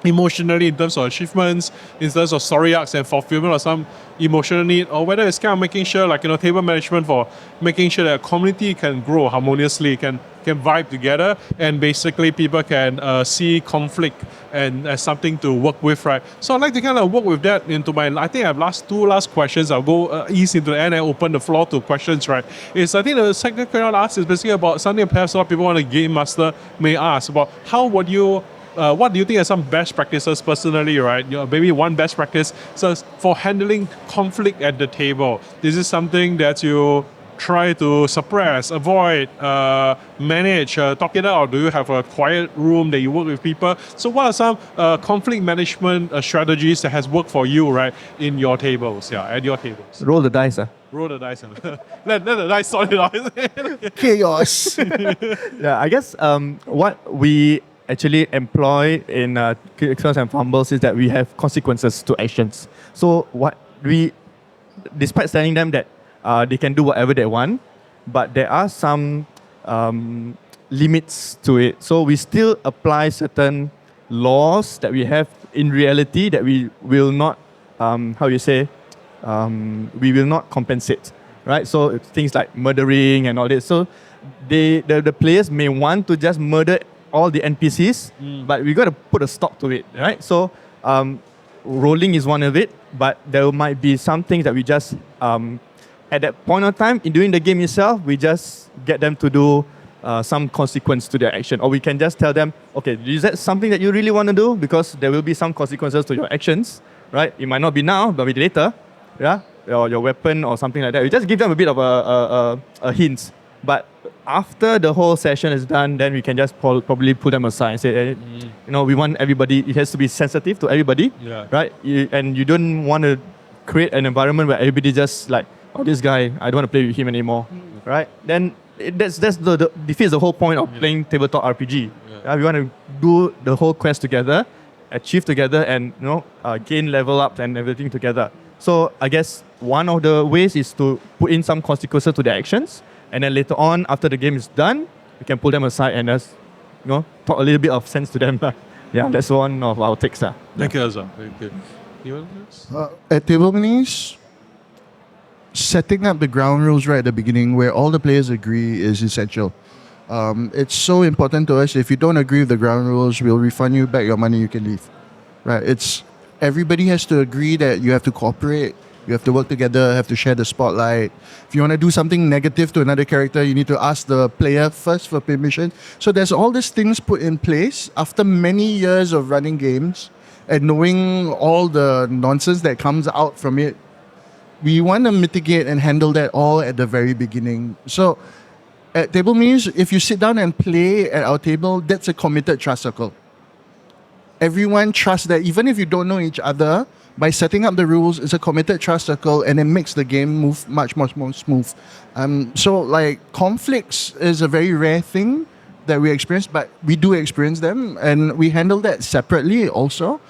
emotionally in terms of achievements, in terms of story arcs and fulfillment of some emotional need, or whether it's kind of making sure table management for making sure that a community can grow harmoniously, can vibe together, and basically people can see conflict and as something to work with, right? So I'd like to kind of work with that into I think I have two last questions. I'll go ease into the end and open the floor to questions, right? I think the second question I'll ask is basically about something perhaps a lot of people want a game master may ask about how would you what do you think are some best practices personally, right? Maybe one best practice for handling conflict at the table. This is something that you try to suppress, avoid, manage, talk it out? Do you have a quiet room that you work with people? So what are some conflict management strategies that has worked for you, right, in your tables, at your tables? Roll the dice. Roll the dice. let the dice sort it out. Chaos. I guess what we actually employ in Kickers and Fumbles is that we have consequences to actions. So despite telling them that they can do whatever they want, but there are some limits to it. So we still apply certain laws that we have in reality that we will not, we will not compensate, right? So things like murdering and all this. So the players may want to just murder all the NPCs, but we got to put a stop to it, right? So rolling is one of it, but there might be some things that we just at that point of time during the game itself, we just get them to do some consequence to their action, or we can just tell them, okay, is that something that you really want to do? Because there will be some consequences to your actions, right? It might not be now, but maybe later, yeah, or your weapon or something like that. We just give them a bit of a hint. But after the whole session is done, then we can just probably put them aside and say, hey, we want everybody, it has to be sensitive to everybody, right? And you don't want to create an environment where everybody just like, oh, this guy, I don't want to play with him anymore, right? Then that's the defeats the whole point of playing tabletop RPG. We want to do the whole quest together, achieve together, and gain level up and everything together. So I guess one of the ways is to put in some consequences to their actions, and then later on, after the game is done, we can pull them aside and just talk a little bit of sense to them. Yeah, that's one of our takes. Thank you, Azhar. Thank you. You want this? At Table Minis, setting up the ground rules right at the beginning where all the players agree is essential. It's so important to us. If you don't agree with the ground rules, we'll refund you back your money, you can leave. Right? Everybody has to agree that you have to cooperate, you have to work together, have to share the spotlight. If you want to do something negative to another character, you need to ask the player first for permission. So there's all these things put in place after many years of running games and knowing all the nonsense that comes out from it. We want to mitigate and handle that all at the very beginning. So at Table Minis, if you sit down and play at our table, that's a committed trust circle. Everyone trusts that even if you don't know each other, by setting up the rules, it's a committed trust circle, and it makes the game move much, much more smooth. So like conflicts is a very rare thing that we experience, but we do experience them, and we handle that separately also.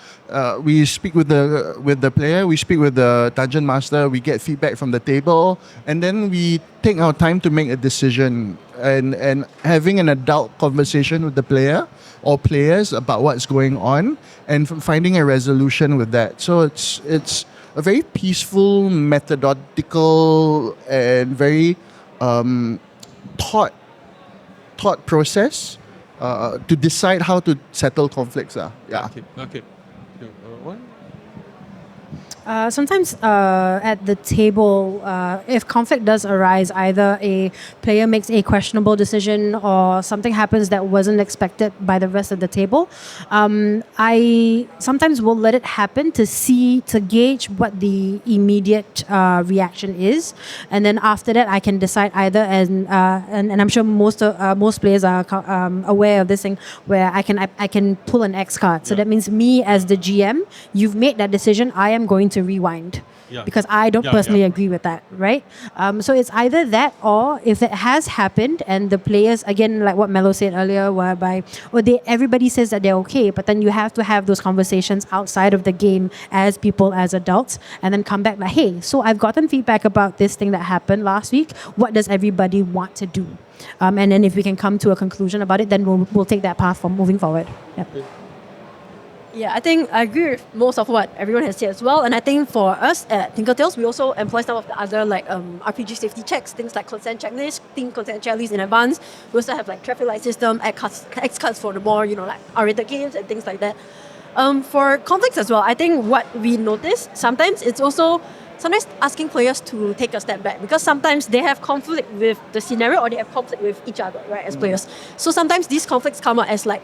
We speak with the player, we speak with the dungeon master, we get feedback from the table, and then we take our time to make a decision and having an adult conversation with the player or players about what's going on and finding a resolution with that. So it's a very peaceful, methodical, and very thought process to decide how to settle conflicts. Yeah. Okay. What? Sometimes at the table, if conflict does arise, either a player makes a questionable decision or something happens that wasn't expected by the rest of the table, I sometimes will let it happen to gauge what the immediate reaction is, and then after that I can decide either and I'm sure most players are aware of this thing where I can pull an X card. So that means me as the GM, you've made that decision. I am going to rewind because I don't personally agree with that, right? So it's either that, or if it has happened and the players, again, like what Melo said earlier, whereby everybody says that they're okay, but then you have to have those conversations outside of the game as people, as adults, and then come back like, hey, so I've gotten feedback about this thing that happened last week. What does everybody want to do? And then if we can come to a conclusion about it, then we'll take that path from moving forward. Yep. Yeah, I think I agree with most of what everyone has said as well. And I think for us at Tinkertails, we also employ some of the other RPG safety checks, things like consent checklist, team consent checklist in advance. We also have like traffic light system, X cards for the more, like R-rated games and things like that. For conflicts as well, I think what we notice, sometimes asking players to take a step back, because sometimes they have conflict with the scenario or they have conflict with each other, right, as players. So sometimes these conflicts come out as like,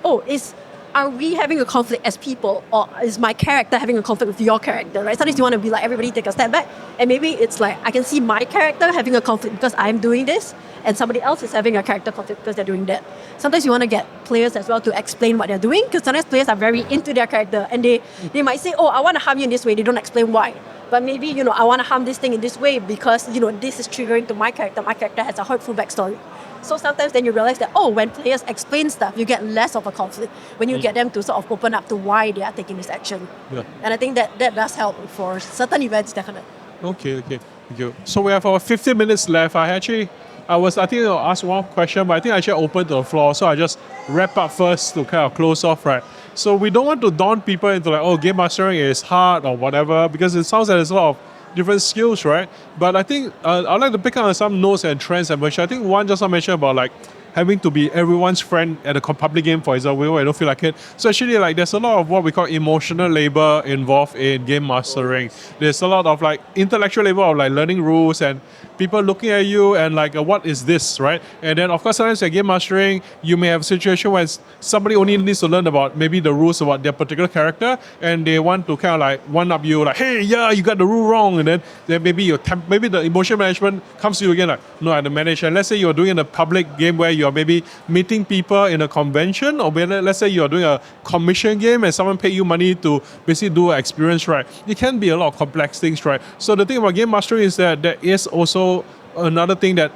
are we having a conflict as people, or is my character having a conflict with your character, right? Sometimes you want to be like, everybody take a step back, and maybe it's like, I can see my character having a conflict because I'm doing this, and somebody else is having a character conflict because they're doing that. Sometimes you want to get players as well to explain what they're doing, because sometimes players are very into their character, and they might say, I want to harm you in this way, they don't explain why. But maybe, I want to harm this thing in this way because, this is triggering to my character has a hurtful backstory. So sometimes then you realize that, when players explain stuff, you get less of a conflict when you get them to sort of open up to why they are taking this action. Yeah. And I think that does help for certain events, definitely. Okay. Thank you. So we have our 15 minutes left. I think I'll ask one question, but I think I should open to the floor. So I just wrap up first to kind of close off, right? So we don't want to daunt people into like, game mastering is hard or whatever, because it sounds like there's a lot of different skills, right? But I think I'd like to pick up on some notes and trends and mention. I think one just I mentioned about like having to be everyone's friend at a public game, for example, where I don't feel like it. So actually, like, there's a lot of what we call emotional labor involved in game mastering. There's a lot of like intellectual labor of like learning rules and people looking at you and like, what is this, right? And then of course, sometimes at game mastering, you may have a situation where somebody only needs to learn about maybe the rules about their particular character, and they want to kind of like one up you, like, hey, yeah, you got the rule wrong, and then maybe maybe the emotion management comes to you again, like, no, I have to manage. And let's say you're doing a public game where you're maybe meeting people in a convention, or let's say you're doing a commission game and someone paid you money to basically do an experience, right? It can be a lot of complex things, right? So the thing about game mastery is that there is also another thing that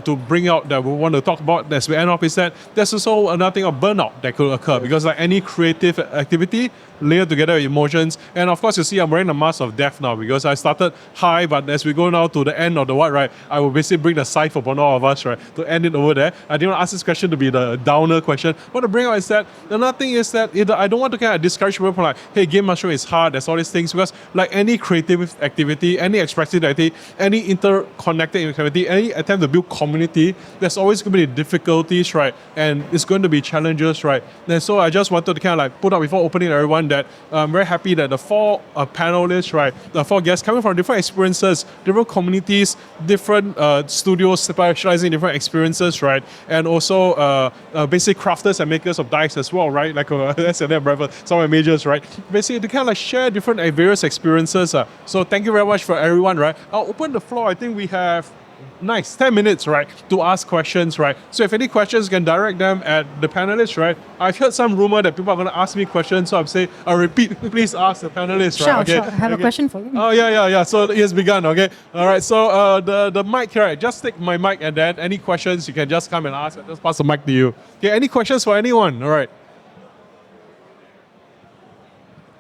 to bring out that we want to talk about as we end up is that there's also another thing of burnout that could occur, because like any creative activity layered together with emotions, and of course you see I'm wearing the mask of death now because I started high, but as we go now to the end of the what, right, I will basically bring the scythe upon all of us, right, to end it over there. I didn't want to ask this question to be the downer question. What to bring out is that another thing is that I don't want to kind of discourage people from like, hey, game mastering is hard, there's all these things, because like any creative activity, any expressive activity, any interconnected activity, any attempt to build community, there's always going to be difficulties, right, and it's going to be challenges, right. And so I just wanted to kind of like put up before opening everyone that I'm very happy that the 4 panelists, right, the 4 guests coming from different experiences, different communities, different studios specializing in different experiences, right, and also basic crafters and makers of dice as well, right, like that's their brother, some of my majors, right, basically to kind of like share different various experiences. So thank you very much for everyone, right. I'll open the floor. I think we have 10 minutes, right, to ask questions, right? So if any questions, you can direct them at the panelists, right? I've heard some rumor that people are going to ask me questions, so I'll repeat, please ask the panelists, right? Sure, I have a question for you. Oh, yeah. So it has begun, okay? All right, so the mic, right? Just take my mic, and then any questions, you can just come and ask. I'll just pass the mic to you. Okay, any questions for anyone? All right.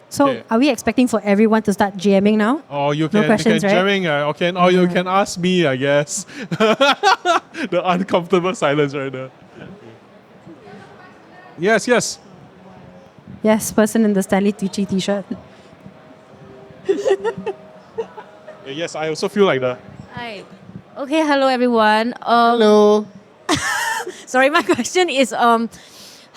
So, Okay. are we expecting for everyone to start GMing now? Oh, you No can, questions, right? jamming, okay. Or you can ask me, I guess. The uncomfortable silence right there. Yes. Yes, person in the Stanley Tucci t-shirt. Yes, I also feel like that. Hi. Okay, hello everyone. Hello. Sorry, my question is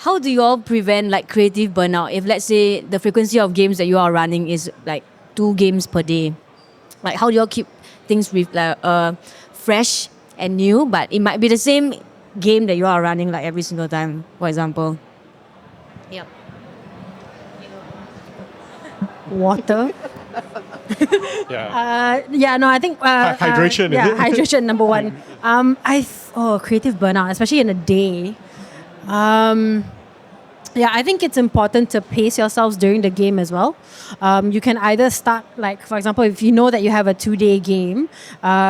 how do you all prevent like creative burnout if let's say the frequency of games that you are running is like 2 games per day? Like how do you all keep things with fresh and new, but it might be the same game that you are running like every single time, for example? Yep. Water. Yeah. I think hydration, is it? hydration number 1. Creative burnout, especially in a day. I think it's important to pace yourselves during the game as well. You can either start, like, for example, if you know that you have a 2-day game,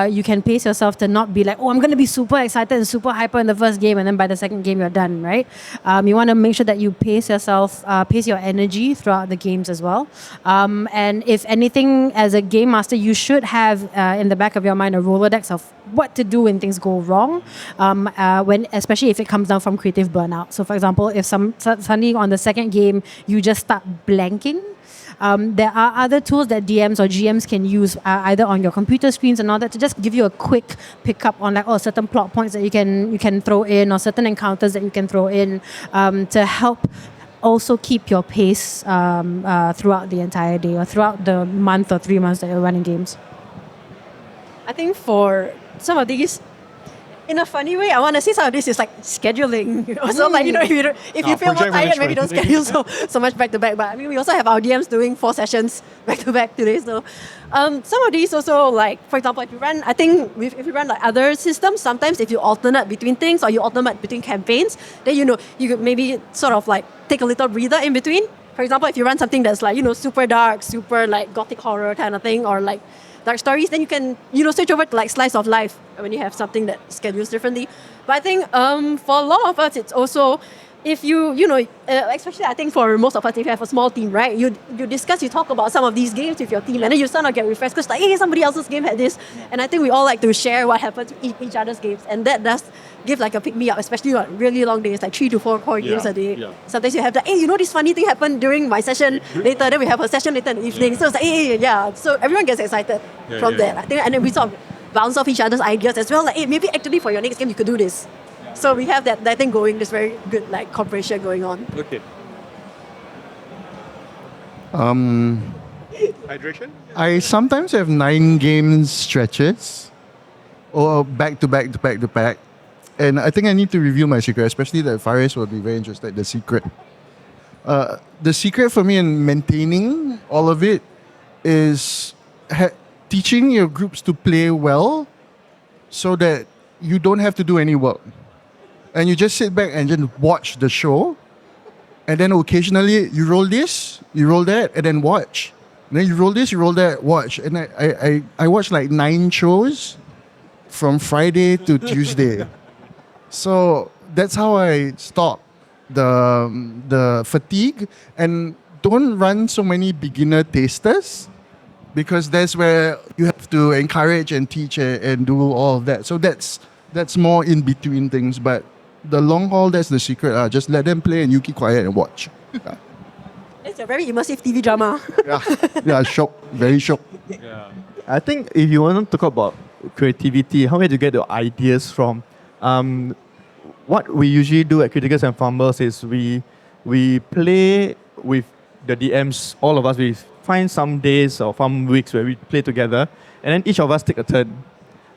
you can pace yourself to not be like, oh, I'm going to be super excited and super hyper in the first game, and then by the second game, you're done, right? You want to make sure that you pace yourself, pace your energy throughout the games as well. And if anything, as a game master, you should have in the back of your mind a Rolodex of what to do when things go wrong, especially if it comes down from creative burnout. So, for example, if suddenly on the second game you just start blanking, there are other tools that DMs or GMs can use either on your computer screens and all that to just give you a quick pickup on like certain plot points that you can throw in, or certain encounters that you can throw in to help also keep your pace throughout the entire day or throughout the month or 3 months that you're running games. I think for some of these, in a funny way, I want to say some of this is like scheduling. So like, if you feel more project tired, maybe don't management. schedule so much back to back. But I mean, we also have our DMs doing 4 sessions back to back today. So some of these also, like, for example, if you run, if you run like other systems, sometimes if you alternate between things or you alternate between campaigns, then you could maybe sort of like take a little breather in between. For example, if you run something that's like, super dark, super like gothic horror kind of thing, or like dark stories, then you can, switch over to like slice of life when you have something that schedules differently. But I think for a lot of us, it's also, if especially I think for most of us, if you have a small team, right, you talk about some of these games with your team, and then you sort of get refreshed because like, hey, somebody else's game had this. And I think we all like to share what happened to each other's games, and that does give like a pick-me-up, especially on really long days, like 3 to 4 core games a day. Yeah. Sometimes you have the, hey, this funny thing happened during my session later, then we have a session later in the evening. So it's like, hey, yeah. So everyone gets excited from that. I think, and then we sort of bounce off each other's ideas as well. Like, hey, maybe actually for your next game, you could do this. So we have that thing going. There's very good like cooperation going on. Okay. Um, Hydration? I sometimes have 9 game stretches, or back to back to back to back, and I think I need to review my secret, especially that Faris will be very interested. The secret. The secret for me in maintaining all of it is teaching your groups to play well, so that you don't have to do any work, and you just sit back and just watch the show, and then occasionally you roll this, you roll that, and then watch. And then you roll this, you roll that, watch. And I watched like 9 shows from Friday to Tuesday. So that's how I stop the fatigue, and don't run so many beginner tasters, because that's where you have to encourage and teach and do all of that. So that's more in between things, but the long haul, that's the secret. Just let them play and you keep quiet and watch. It's a very immersive TV drama. Yeah, shock, very shock. Yeah. I think if you want to talk about creativity, how did you get the ideas from? What we usually do at Criticals and Fumbles is we play with the DMs, all of us. We find some days or some weeks where we play together, and then each of us take a turn.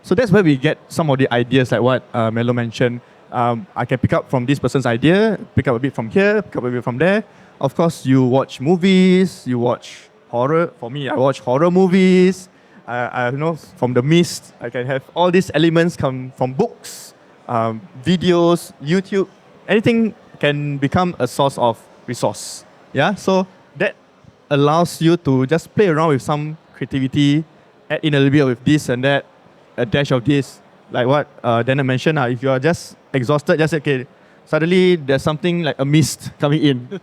So that's where we get some of the ideas, like what Melo mentioned. I can pick up from this person's idea, pick up a bit from here, pick up a bit from there. Of course, you watch movies, you watch horror. For me, I watch horror movies. I know from The Mist, I can have all these elements come from books, videos, YouTube. Anything can become a source of resource. Yeah, so that allows you to just play around with some creativity, add in a little bit of this and that, a dash of this. Like what Daniel mentioned, if you are just exhausted, just say, okay, suddenly there's something like a mist coming in.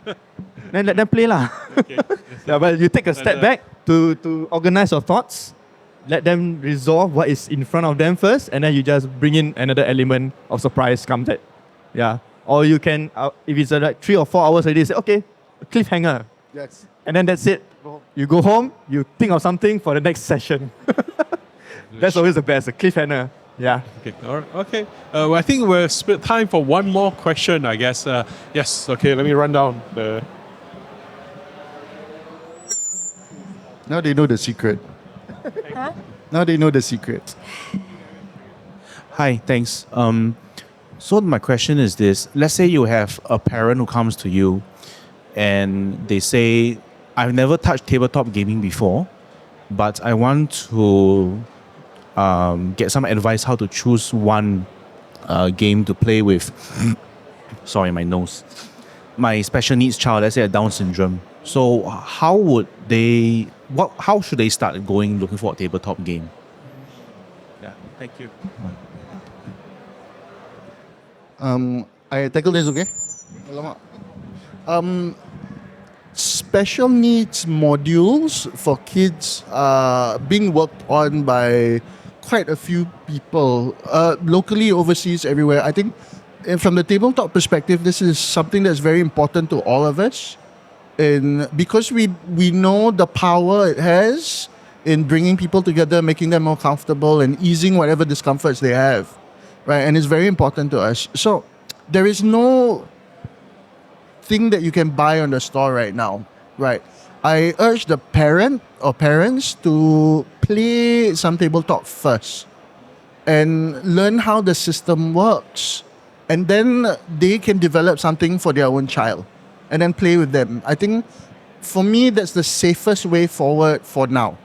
Then let them play lah. Okay. Yeah, but you take a step back to organize your thoughts, let them resolve what is in front of them first, and then you just bring in another element of surprise comes at. Yeah. Or you can, if it's like 3 or 4 hours already, say, okay, a cliffhanger. Yes. And then that's it. You go home, you think of something for the next session. That's always the best, a cliffhanger. Yeah. Okay. All right. Okay. Well, I think we're split time for one more question, I guess. Yes. Okay. Let me run down the. Now they know the secret. Huh? Now they know the secret. Hi, thanks. So my question is this: let's say you have a parent who comes to you, and they say, "I've never touched tabletop gaming before, but I want to get some advice how to choose one game to play with." Sorry, my nose. My special needs child, let's say a Down syndrome. So how would they? How should they start looking for a tabletop game? Yeah, thank you. I tackle this, okay? Alamak. Special needs modules for kids are being worked on by quite a few people, locally, overseas, everywhere. I think from the tabletop perspective, this is something that's very important to all of us. And because we know the power it has in bringing people together, making them more comfortable and easing whatever discomforts they have, right? And it's very important to us. So there is no thing that you can buy on the store right now, right? I urge the parent or parents to play some tabletop first and learn how the system works, and then they can develop something for their own child and then play with them. I think for me, that's the safest way forward for now.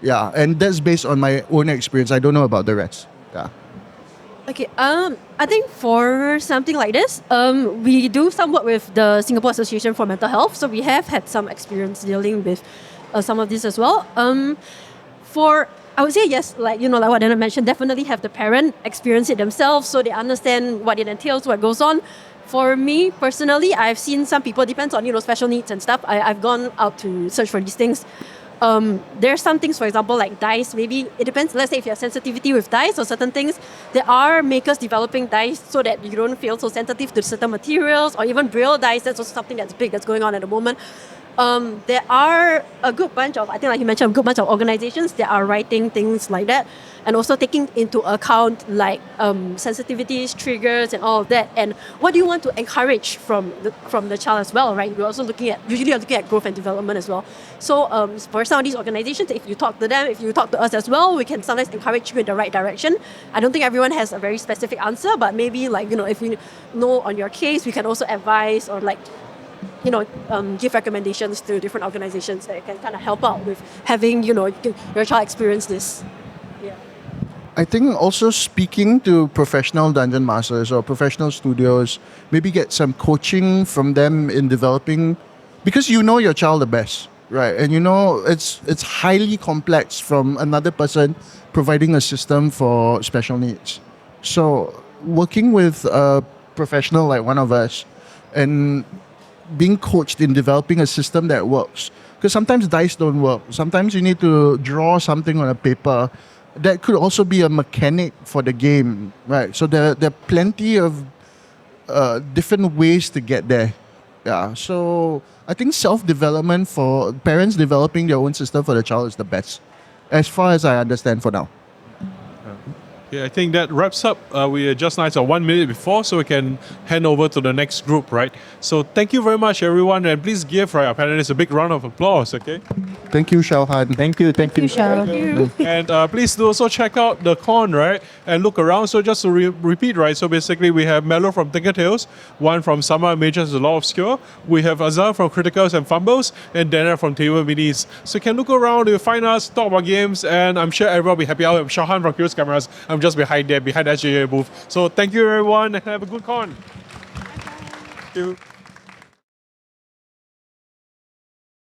Yeah, and that's based on my own experience. I don't know about the rest. Yeah. Okay, I think for something like this, we do some work with the Singapore Association for Mental Health, so we have had some experience dealing with some of this as well. I would say yes, like what Dana mentioned, definitely have the parent experience it themselves so they understand what it entails, what goes on. For me personally, I've seen some people, depends on special needs and stuff. I've gone out to search for these things. There are some things, for example, like dice. Maybe it depends. Let's say if you have sensitivity with dice or certain things, there are makers developing dice so that you don't feel so sensitive to certain materials, or even braille dice. That's also something that's big that's going on at the moment. there are a good bunch of, I think like you mentioned, a good bunch of organizations that are writing things like that and also taking into account like sensitivities, triggers and all of that. And what do you want to encourage from the child as well, right? We're also usually looking at growth and development as well. So for some of these organizations, if you talk to them, if you talk to us as well, we can sometimes encourage you in the right direction. I don't think everyone has a very specific answer, but maybe like, if we know on your case, we can also advise or like, give recommendations to different organizations that can kind of help out with having, your child experience this. Yeah. I think also speaking to professional dungeon masters or professional studios, maybe get some coaching from them in developing, because you know your child the best, right? And it's highly complex from another person providing a system for special needs. So working with a professional like one of us and being coached in developing a system that works. Because sometimes dice don't work. Sometimes you need to draw something on a paper. That could also be a mechanic for the game, right? So there are plenty of different ways to get there. Yeah. So I think self-development for parents developing their own system for the child is the best, as far as I understand for now. Yeah, I think that wraps up. We are just nice 1 minute before, so we can hand over to the next group, right? So thank you very much, everyone, and please give our panelists a big round of applause, okay? Thank you, Xiaohan. Thank you. And please do also check out the con, right? And look around. So just to repeat, right? So basically, we have Mello from Tinkertails, one from Summer Majors, The Law Obscure. We have Azar from Criticals and Fumbles, and Dana from Table Minis. So you can look around, you'll find us, talk about games, and I'm sure everyone will be happy. I'm Shahan from Curious Cameras. I'm just behind there, behind the SJA booth. So thank you, everyone, and have a good con. Thank you.